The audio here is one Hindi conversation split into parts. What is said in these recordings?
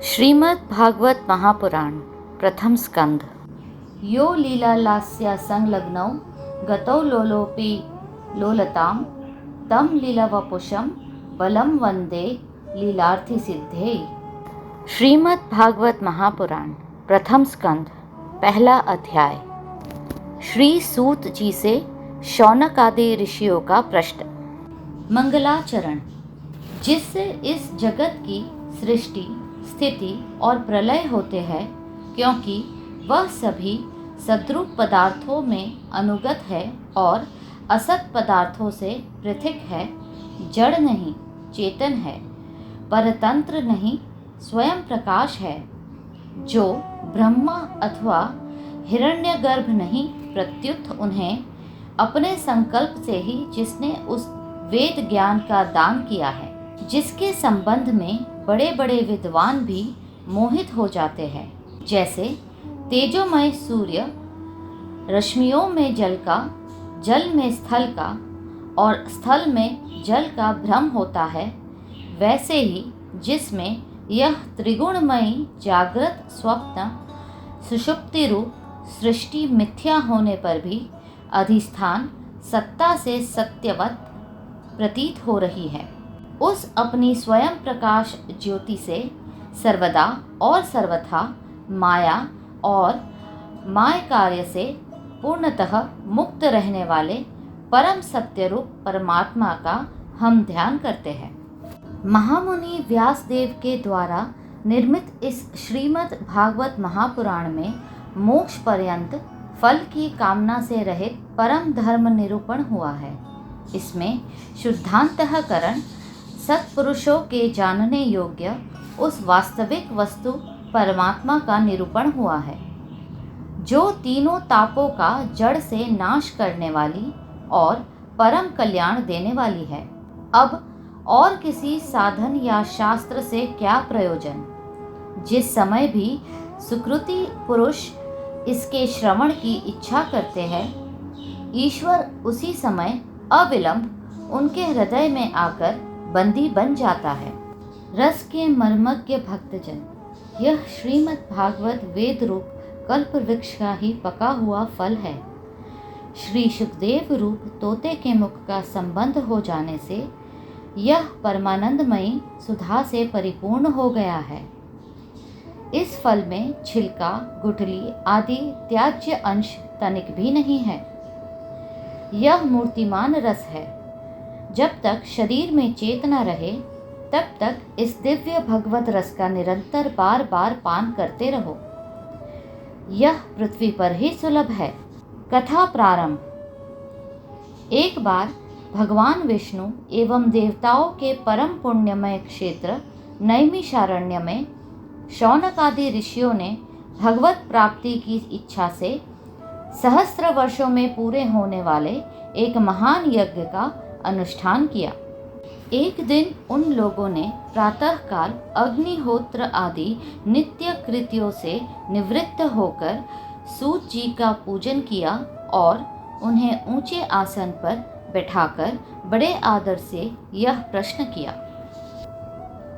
श्रीमद् भागवत महापुराण प्रथम स्कंद। यो लीलालास्य संलग्नौ गतौ लोलोपि लोलतां तं लीलावपुषं बलं वंदे लीलार्थी सिद्धे। श्रीमद् भागवत महापुराण प्रथम स्कंद पहला अध्याय। श्री सूत जी से शौनक आदि ऋषियों का प्रश्न। मंगलाचरण। जिससे इस जगत की सृष्टि स्थिति और प्रलय होते हैं, क्योंकि वह सभी सद्रूप पदार्थों में अनुगत है और असत पदार्थों से पृथक है, जड़ नहीं चेतन है, परतंत्र नहीं स्वयं प्रकाश है, जो ब्रह्मा अथवा हिरण्यगर्भ नहीं, प्रत्युत उन्हें अपने संकल्प से ही जिसने उस वेद ज्ञान का दान किया है, जिसके संबंध में बड़े बड़े विद्वान भी मोहित हो जाते हैं। जैसे तेजोमय सूर्य रश्मियों में जल का, जल में स्थल का और स्थल में जल का भ्रम होता है, वैसे ही जिसमें यह त्रिगुणमयी जागृत स्वप्न सुषुप्ति रूप सृष्टि मिथ्या होने पर भी अधिष्ठान सत्ता से सत्यवत प्रतीत हो रही है, उस अपनी स्वयं प्रकाश ज्योति से सर्वदा और सर्वथा माया और माय कार्य से पूर्णतः मुक्त रहने वाले परम सत्य रूप परमात्मा का हम ध्यान करते हैं। महामुनि व्यासदेव के द्वारा निर्मित इस श्रीमद् भागवत महापुराण में मोक्ष पर्यंत फल की कामना से रहित परम धर्म निरूपण हुआ है। इसमें शुद्धांतःकरण सत्पुरुषों के जानने योग्य उस वास्तविक वस्तु परमात्मा का निरूपण हुआ है, जो तीनों तापों का जड़ से नाश करने वाली और परम कल्याण देने वाली है। अब और किसी साधन या शास्त्र से क्या प्रयोजन? जिस समय भी सुकृति पुरुष इसके श्रवण की इच्छा करते हैं, ईश्वर उसी समय अविलंब उनके हृदय में आकर बंदी बन जाता है। रस के मर्मज्ञ भक्तजन, यह श्रीमद् भागवत वेद रूप कल्प वृक्ष का ही पका हुआ फल है। श्री सुखदेव रूप तोते के मुख का संबंध हो जाने से यह परमानंदमयी सुधा से परिपूर्ण हो गया है। इस फल में छिलका, गुठली आदि त्याज्य अंश तनिक भी नहीं है। यह मूर्तिमान रस है। जब तक शरीर में चेतना रहे, तब तक इस दिव्य भगवत रस का निरंतर बार बार पान करते रहो। यह पृथ्वी पर ही सुलभ है। कथा प्रारंभ। एक बार भगवान विष्णु एवं देवताओं के परम पुण्यमय क्षेत्र नैमिषारण्य में शौनक आदि ऋषियों ने भगवत प्राप्ति की इच्छा से सहस्त्र वर्षों में पूरे होने वाले एक महान यज्ञ का अनुष्ठान किया। एक दिन उन लोगों ने प्रातःकाल अग्निहोत्र आदि नित्य कृत्यों से निवृत्त होकर सूत जी का पूजन किया और उन्हें ऊंचे आसन पर बैठाकर बड़े आदर से यह प्रश्न किया।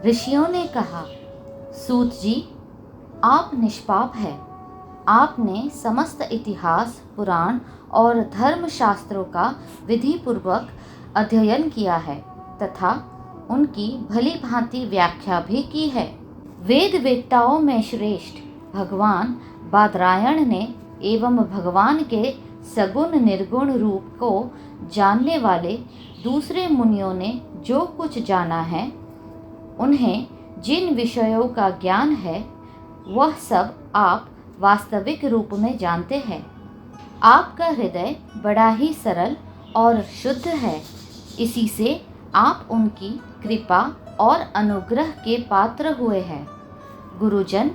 ऋषियों ने कहा, सूत जी, आप निष्पाप है। आपने समस्त इतिहास, पुराण और धर्मशास्त्रों का विधि पूर्वक अध्ययन किया है तथा उनकी भली भांति व्याख्या भी की है। वेद वेत्ताओं में श्रेष्ठ भगवान बादरायण ने एवं भगवान के सगुण निर्गुण रूप को जानने वाले दूसरे मुनियों ने जो कुछ जाना है, उन्हें जिन विषयों का ज्ञान है, वह सब आप वास्तविक रूप में जानते हैं। आपका हृदय बड़ा ही सरल और शुद्ध है। इसी से आप उनकी कृपा और अनुग्रह के पात्र हुए हैं। गुरुजन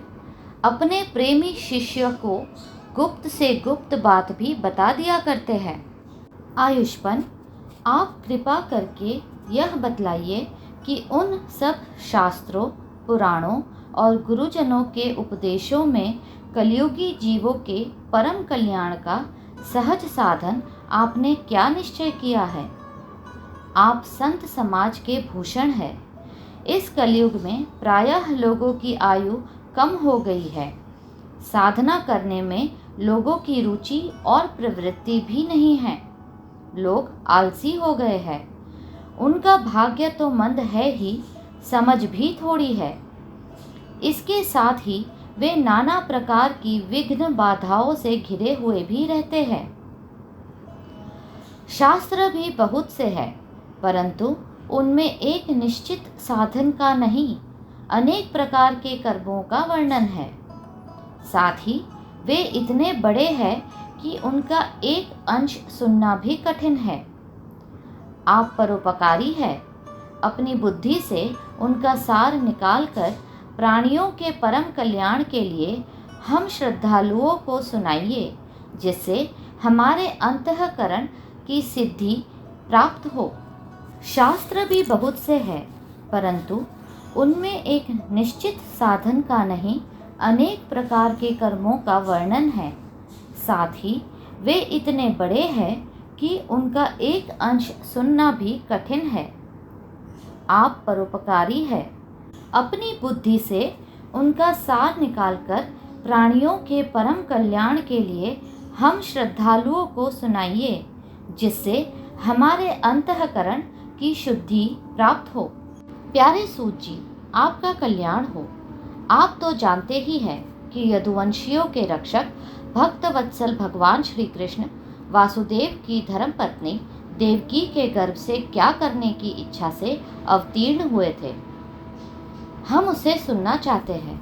अपने प्रेमी शिष्य को गुप्त से गुप्त बात भी बता दिया करते हैं। आयुष्मान, आप कृपा करके यह बतलाइए कि उन सब शास्त्रों, पुराणों और गुरुजनों के उपदेशों में कलियुगी जीवों के परम कल्याण का सहज साधन आपने क्या निश्चय किया है? आप संत समाज के भूषण हैं। इस कलयुग में प्रायः लोगों की आयु कम हो गई है। साधना करने में लोगों की रुचि और प्रवृत्ति भी नहीं है। लोग आलसी हो गए हैं। उनका भाग्य तो मंद है ही, समझ भी थोड़ी है। इसके साथ ही वे नाना प्रकार की विघ्न बाधाओं से घिरे हुए भी रहते हैं। शास्त्र भी बहुत से हैं, परंतु उनमें एक निश्चित साधन का नहीं, अनेक प्रकार के कर्मों का वर्णन है। साथ ही वे इतने बड़े हैं कि उनका एक अंश सुनना भी कठिन है। आप परोपकारी हैं। अपनी बुद्धि से उनका सार निकालकर प्राणियों के परम कल्याण के लिए हम श्रद्धालुओं को सुनाइए, जिससे हमारे अंतःकरण की सिद्धि प्राप्त हो। शास्त्र भी बहुत से हैं, परंतु उनमें एक निश्चित साधन का नहीं, अनेक प्रकार के कर्मों का वर्णन है। साथ ही वे इतने बड़े हैं कि उनका एक अंश सुनना भी कठिन है। आप परोपकारी हैं। अपनी बुद्धि से उनका सार निकालकर प्राणियों के परम कल्याण के लिए हम श्रद्धालुओं को सुनाइए, जिससे हमारे अंतःकरण की शुद्धि प्राप्त हो। प्यारे सूत जी, आपका कल्याण हो। आप तो जानते ही हैं कि यदुवंशियों के रक्षक भक्त वत्सल भगवान श्री कृष्ण वासुदेव की धर्मपत्नी देवकी के गर्भ से क्या करने की इच्छा से अवतीर्ण हुए थे। हम उसे सुनना चाहते हैं।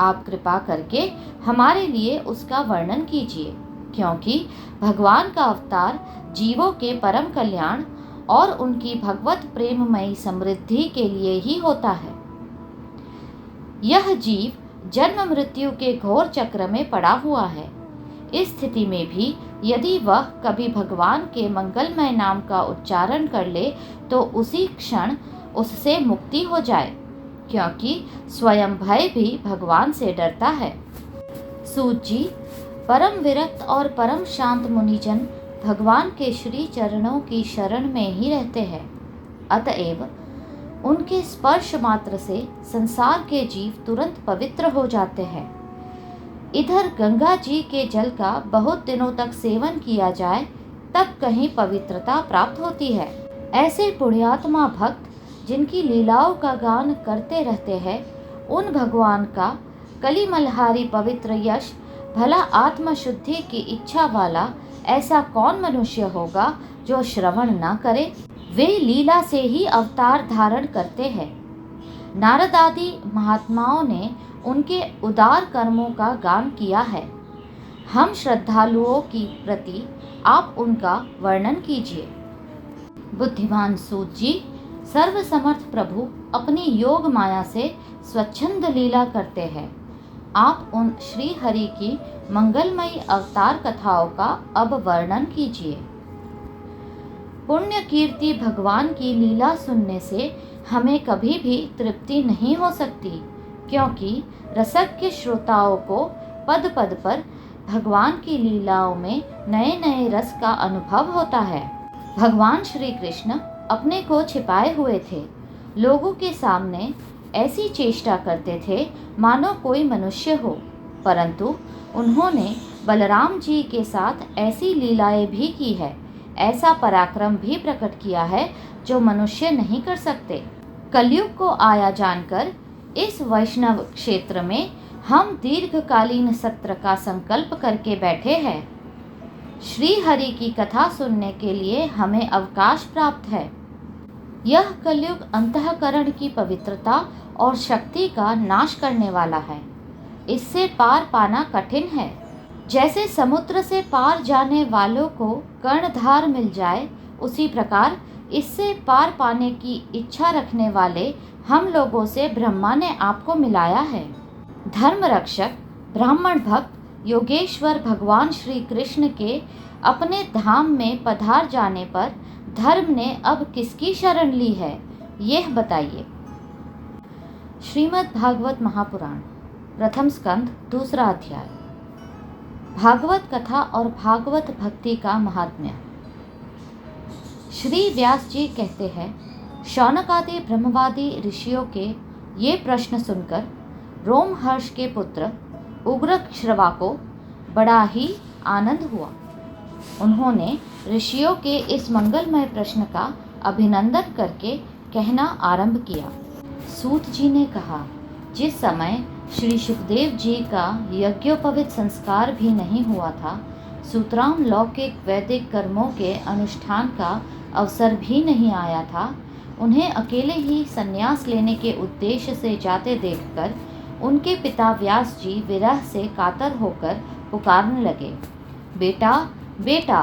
आप कृपा करके हमारे लिए उसका वर्णन कीजिए, क्योंकि भगवान का अवतार जीवों के परम कल्याण और उनकी भगवत प्रेममयी समृद्धि के लिए ही होता है। यह जीव जन्म मृत्यु के घोर चक्र में पड़ा हुआ है। इस स्थिति में भी यदि वह कभी भगवान के मंगलमय नाम का उच्चारण कर ले तो उसी क्षण उससे मुक्ति हो जाए, क्योंकि स्वयं भय भी भगवान से डरता है। सूत जी, परम विरक्त और परम शांत मुनिजन भगवान के श्री चरणों की शरण में ही रहते हैं। अतएव उनके स्पर्श मात्र से संसार के जीव तुरंत पवित्र हो जाते हैं। इधर गंगा जी के जल का बहुत दिनों तक सेवन किया जाए तब कहीं पवित्रता प्राप्त होती है। ऐसे पुण्यात्मा भक्त जिनकी लीलाओं का गान करते रहते हैं, उन भगवान का कलिमलहारी पवित्र यश भला आत्मशुद्धि की इच्छा वाला ऐसा कौन मनुष्य होगा जो श्रवण न करे। वे लीला से ही अवतार धारण करते हैं। नारद आदि महात्माओं ने उनके उदार कर्मों का गान किया है। हम श्रद्धालुओं की प्रति आप उनका वर्णन कीजिए। बुद्धिमान सूत जी, सर्वसमर्थ प्रभु अपनी योग माया से स्वच्छंद लीला करते हैं। आप उन श्री हरि की मंगलमयी अवतार कथाओं का अब वर्णन कीजिए। पुण्य कीर्ति भगवान की लीला सुनने से हमें कभी भी तृप्ति नहीं हो सकती, क्योंकि रसज्ञ श्रोताओं को पद पद पर भगवान की लीलाओं में नए नए रस का अनुभव होता है। भगवान श्री कृष्ण अपने को छिपाए हुए थे। लोगों के सामने ऐसी चेष्टा करते थे मानो कोई मनुष्य हो, परंतु उन्होंने बलराम जी के साथ ऐसी लीलाएं भी की है, ऐसा पराक्रम भी प्रकट किया है जो मनुष्य नहीं कर सकते। कलयुग को आया जानकर इस वैष्णव क्षेत्र में हम दीर्घकालीन सत्र का संकल्प करके बैठे हैं। श्री हरि की कथा सुनने के लिए हमें अवकाश प्राप्त है। यह कलयुग अंतःकरण की पवित्रता और शक्ति का नाश करने वाला है। इससे पार पाना कठिन है। जैसे समुद्र से पार जाने वालों को कर्णधार मिल जाए, उसी प्रकार इससे पार पाने की इच्छा रखने वाले हम लोगों से ब्रह्मा ने आपको मिलाया है। धर्म रक्षक ब्राह्मण भक्त योगेश्वर भगवान श्री कृष्ण के अपने धाम में पधार जाने पर धर्म ने अब किसकी शरण ली है, यह बताइए। श्रीमद् भागवत महापुराण प्रथम स्कंद दूसरा अध्याय। भागवत कथा और भागवत भक्ति का महात्म्य। श्री व्यास जी कहते हैं, शौनक आदि ब्रह्मवादी ऋषियों के ये प्रश्न सुनकर रोमहर्ष के पुत्र उग्रश्रवा को बड़ा ही आनंद हुआ। उन्होंने ऋषियों के इस मंगलमय प्रश्न का अभिनंदन करके कहना आरंभ किया। सूत जी ने कहा, जिस समय श्री सुखदेव जी का यज्ञोपवीत संस्कार भी नहीं हुआ था, सूतराम लौकिक वैदिक कर्मों के अनुष्ठान का अवसर भी नहीं आया था, उन्हें अकेले ही संन्यास लेने के उद्देश्य से जाते देखकर उनके पिता व्यास जी विरह से कातर होकर पुकारने लगे, बेटा बेटा।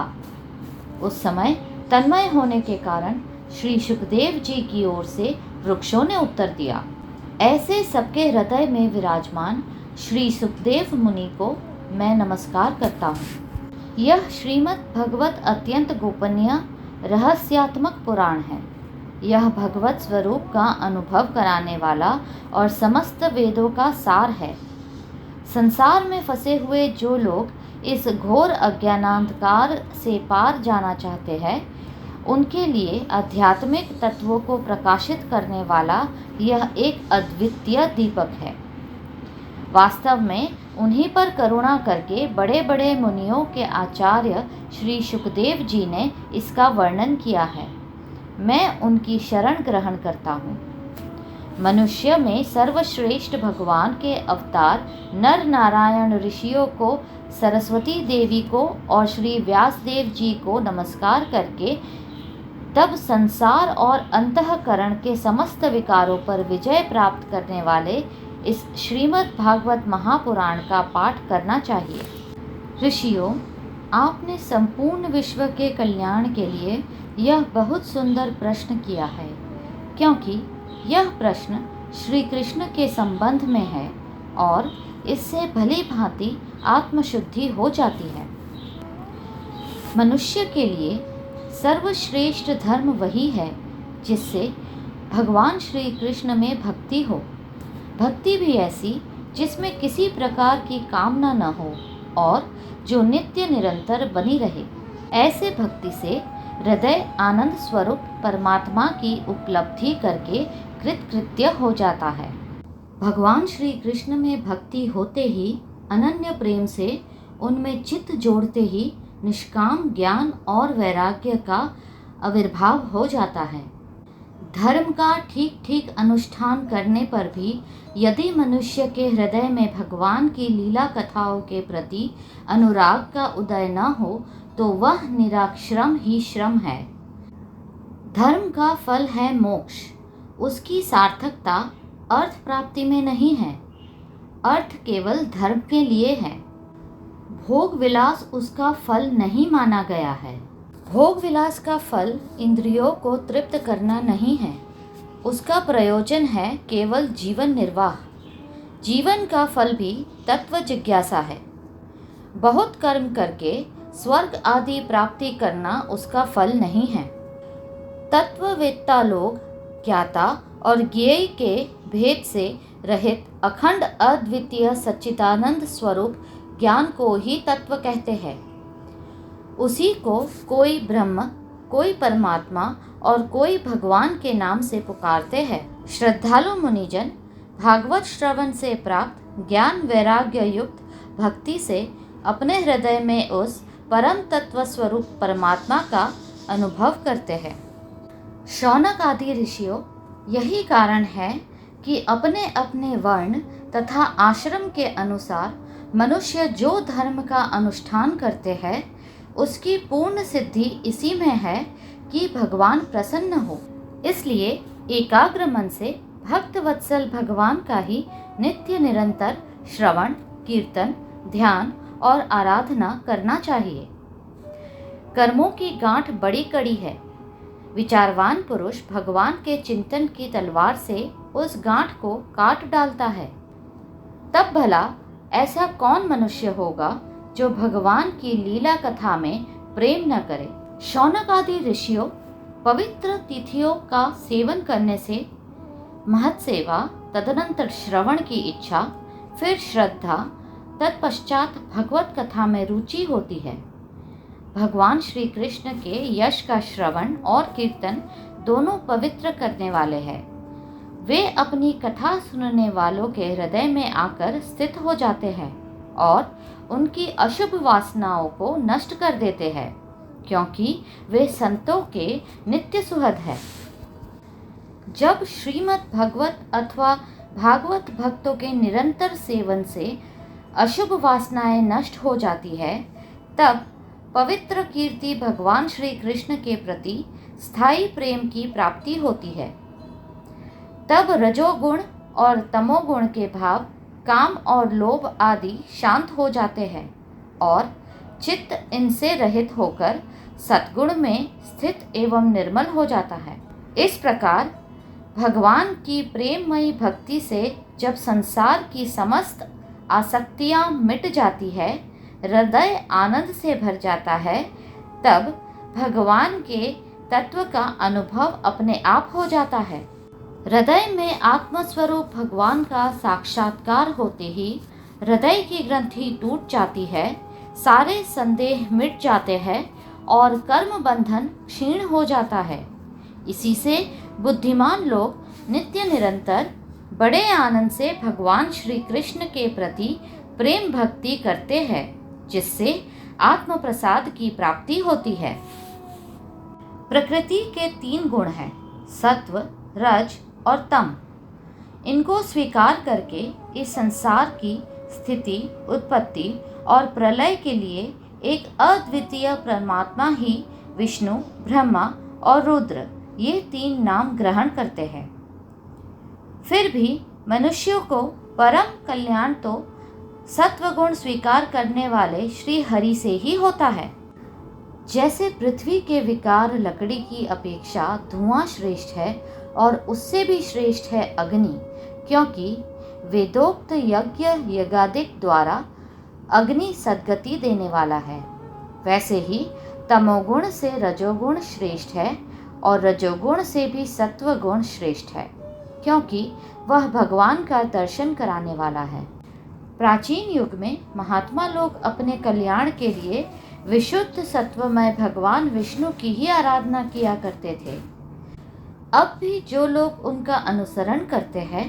उस समय तन्मय होने के कारण श्री सुखदेव जी की ओर से वृक्षों ने उत्तर दिया। ऐसे सबके हृदय में विराजमान श्री सुखदेव मुनि को मैं नमस्कार करता हूँ। यह श्रीमद् भगवत अत्यंत गोपनीय रहस्यात्मक पुराण है। यह भगवत स्वरूप का अनुभव कराने वाला और समस्त वेदों का सार है। संसार में फंसे हुए जो लोग इस घोर अज्ञानांधकार से पार जाना चाहते हैं, उनके लिए आध्यात्मिक तत्वों को प्रकाशित करने वाला यह एक अद्वितीय दीपक है। वास्तव में उन्हीं पर करुणा करके बड़े बड़े मुनियों के आचार्य श्री सुखदेव जी ने इसका वर्णन किया है। मैं उनकी शरण ग्रहण करता हूँ। मनुष्य में सर्वश्रेष्ठ भगवान के अवतार नर नारायण ऋषियों को, सरस्वती देवी को और श्री व्यासदेव जी को नमस्कार करके तब संसार और अंतःकरण के समस्त विकारों पर विजय प्राप्त करने वाले इस श्रीमद् भागवत महापुराण का पाठ करना चाहिए। ऋषियों, आपने संपूर्ण विश्व के कल्याण के लिए यह बहुत सुंदर प्रश्न किया है, क्योंकि यह प्रश्न श्री कृष्ण के संबंध में है और इससे भली भांति आत्मशुद्धि हो जाती है। मनुष्य के लिए सर्वश्रेष्ठ धर्म वही है जिससे भगवान श्री कृष्ण में भक्ति हो। भक्ति भी ऐसी जिसमें किसी प्रकार की कामना न हो और जो नित्य निरंतर बनी रहे। ऐसे भक्ति से हृदय आनंद स्वरूप परमात्मा की उपलब्धि करके कृतकृत्य हो जाता है। भगवान श्री कृष्ण में भक्ति होते ही अनन्य प्रेम से उनमें चित्त जोड़ते ही निष्काम ज्ञान और वैराग्य का आविर्भाव हो जाता है। धर्म का ठीक ठीक अनुष्ठान करने पर भी यदि मनुष्य के हृदय में भगवान की लीला कथाओं के प्रति अनुराग का उदय न हो तो वह निराश्रम ही श्रम है। धर्म का फल है मोक्ष। उसकी सार्थकता अर्थ प्राप्ति में नहीं है। अर्थ केवल धर्म के लिए है। भोग विलास उसका फल नहीं माना गया है। भोग विलास का फल इंद्रियों को तृप्त करना नहीं है। उसका प्रयोजन है केवल जीवन निर्वाह। जीवन का फल भी तत्व जिज्ञासा है। बहुत कर्म करके स्वर्ग आदि प्राप्ति करना उसका फल नहीं है। तत्ववेत्ता लोग ज्ञाता और ज्ञेय के भेद से रहित अखंड अद्वितीय सच्चिदानंद स्वरूप ज्ञान को ही तत्व कहते हैं। उसी को कोई ब्रह्म, कोई परमात्मा और कोई भगवान के नाम से पुकारते हैं। श्रद्धालु मुनिजन भागवत श्रवण से प्राप्त ज्ञान वैराग्य युक्त भक्ति से अपने हृदय में उस परम तत्व स्वरूप परमात्मा का अनुभव करते हैं। शौनक आदि ऋषियों, यही कारण है कि अपने अपने वर्ण तथा आश्रम के अनुसार मनुष्य जो धर्म का अनुष्ठान करते हैं, उसकी पूर्ण सिद्धि इसी में है कि भगवान प्रसन्न हो। इसलिए एकाग्र मन से भक्त वत्सल भगवान का ही नित्य निरंतर श्रवण, कीर्तन, ध्यान और आराधना करना चाहिए। कर्मों की गांठ बड़ी कड़ी है। विचारवान पुरुष भगवान के चिंतन की तलवार से उस गांठ को काट डालता है। तब भला ऐसा कौन मनुष्य होगा जो भगवान की लीला कथा में प्रेम न करे। शौनक आदि ऋषियों, पवित्र तिथियों का सेवन करने से महत सेवा, तदनंतर श्रवण की इच्छा, फिर श्रद्धा, तत्पश्चात भगवत कथा में रुचि होती है। भगवान श्री कृष्ण के यश का श्रवण और कीर्तन दोनों पवित्र करने वाले हैं। वे अपनी कथा सुनने वालों के हृदय में आकर स्थित हो जाते हैं और उनकी अशुभ वासनाओं को नष्ट कर देते हैं, क्योंकि वे संतों के नित्य सुहृद हैं। जब श्रीमद् भगवत अथवा भागवत भक्तों के निरंतर सेवन से अशुभ वासनाएं नष्ट हो जाती है, तब पवित्र कीर्ति भगवान श्री कृष्ण के प्रति स्थायी प्रेम की प्राप्ति होती है। तब रजोगुण और तमोगुण के भाव, काम और लोभ आदि शांत हो जाते हैं और चित्त इनसे रहित होकर सद्गुण में स्थित एवं निर्मल हो जाता है। इस प्रकार भगवान की प्रेममयी भक्ति से जब संसार की समस्त आसक्तियां मिट जाती है, हृदय आनंद से भर जाता है, तब भगवान के तत्व का अनुभव अपने आप हो जाता है। हृदय में आत्मस्वरूप भगवान का साक्षात्कार होते ही हृदय की ग्रंथि टूट जाती है, सारे संदेह मिट जाते हैं और कर्म बंधन क्षीण हो जाता है। इसी से बुद्धिमान लोग नित्य निरंतर बड़े आनंद से भगवान श्री कृष्ण के प्रति प्रेम भक्ति करते हैं, जिससे आत्म प्रसाद की प्राप्ति होती है। प्रकृति के 3 गुण हैं, सत्व, रज और तम। इनको स्वीकार करके इस संसार की स्थिति, उत्पत्ति और प्रलय के लिए एक अद्वितीय परमात्मा ही विष्णु, ब्रह्मा और रुद्र, ये 3 नाम ग्रहण करते हैं। फिर भी मनुष्यों को परम कल्याण तो सत्वगुण स्वीकार करने वाले श्री हरि से ही होता है। जैसे पृथ्वी के विकार लकड़ी की अपेक्षा धुआं श्रेष्ठ है और उससे भी श्रेष्ठ है अग्नि, क्योंकि वेदोक्त यज्ञ यज्ञादिक द्वारा अग्नि सद्गति देने वाला है, वैसे ही तमोगुण से रजोगुण श्रेष्ठ है और रजोगुण से भी सत्वगुण श्रेष्ठ है, क्योंकि वह भगवान का दर्शन कराने वाला है। प्राचीन युग में महात्मा लोग अपने कल्याण के लिए विशुद्ध सत्वमय भगवान विष्णु की ही आराधना किया करते थे। अब भी जो लोग उनका अनुसरण करते हैं,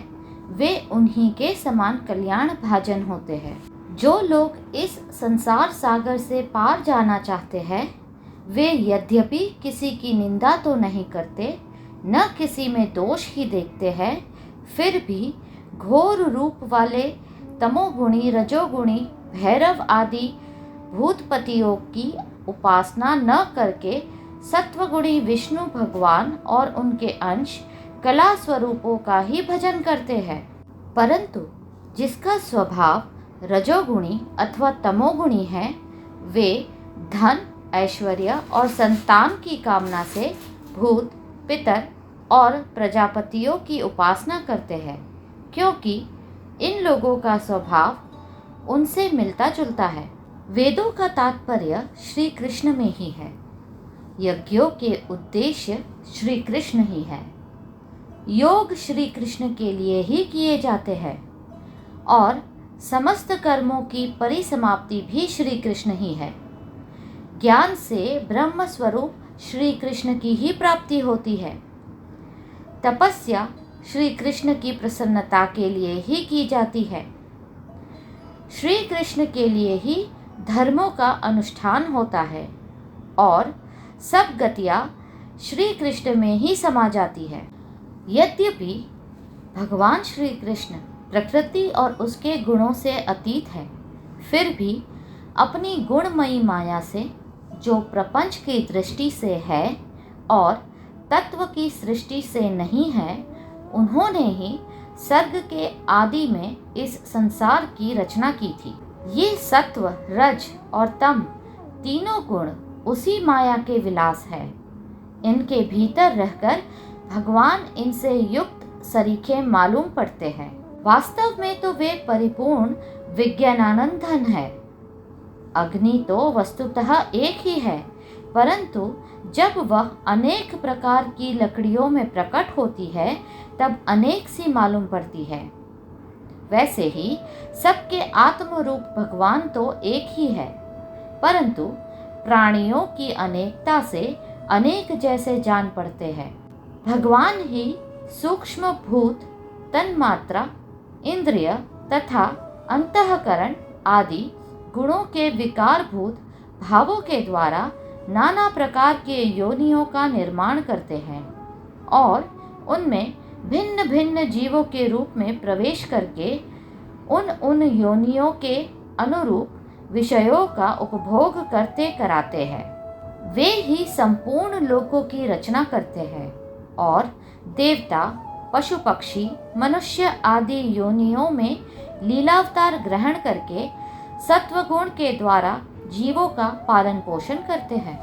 वे उन्हीं के समान कल्याण भाजन होते हैं। जो लोग इस संसार सागर से पार जाना चाहते हैं, वे यद्यपि किसी की निंदा तो नहीं करते, न किसी में दोष ही देखते हैं, फिर भी घोर रूप वाले तमोगुणी, रजोगुणी, भैरव आदि भूतपतियों की उपासना न करके सत्वगुणी विष्णु भगवान और उनके अंश कला स्वरूपों का ही भजन करते हैं। परंतु जिसका स्वभाव रजोगुणी अथवा तमोगुणी है, वे धन, ऐश्वर्य और संतान की कामना से भूत, पितर और प्रजापतियों की उपासना करते हैं, क्योंकि इन लोगों का स्वभाव उनसे मिलता जुलता है। वेदों का तात्पर्य श्री कृष्ण में ही है। यज्ञों के उद्देश्य श्री कृष्ण ही है। योग श्री कृष्ण के लिए ही किए जाते हैं और समस्त कर्मों की परिसमाप्ति भी श्री कृष्ण ही है। ज्ञान से ब्रह्म स्वरूप श्री कृष्ण की ही प्राप्ति होती है। तपस्या श्री कृष्ण की प्रसन्नता के लिए ही की जाती है। श्री कृष्ण के लिए ही धर्मों का अनुष्ठान होता है और सब गतियाँ श्री कृष्ण में ही समा जाती है। यद्यपि भगवान श्री कृष्ण प्रकृति और उसके गुणों से अतीत है, फिर भी अपनी गुणमयी माया से, जो प्रपंच की दृष्टि से है और तत्व की सृष्टि से नहीं है, उन्होंने ही सर्ग के आदि में इस संसार की रचना की थी। ये सत्व, रज और तम तीनों गुण उसी माया के विलास है। इनके भीतर रहकर भगवान इनसे युक्त सरीखे मालूम पड़ते हैं। वास्तव में तो वे परिपूर्ण विज्ञानानंद धन है। अग्नि तो वस्तुतः एक ही है, परंतु जब वह अनेक प्रकार की लकड़ियों में प्रकट होती है, तब अनेक सी मालूम पड़ती है। वैसे ही सबके आत्म रूप भगवान तो एक ही है, परंतु प्राणियों की अनेकता से अनेक जैसे जान पड़ते हैं। भगवान ही सूक्ष्म भूत, तन्मात्रा, इंद्रिय तथा अंतःकरण आदि गुणों के विकारभूत भावों के द्वारा नाना प्रकार के योनियों का निर्माण करते हैं और उनमें भिन्न भिन्न जीवों के रूप में प्रवेश करके उन योनियों के अनुरूप विषयों का उपभोग करते कराते हैं। वे ही संपूर्ण लोकों की रचना करते हैं और देवता, पशु पक्षी, मनुष्य आदि योनियों में लीलावतार ग्रहण करके सत्वगुण के द्वारा जीवों का पालन पोषण करते हैं।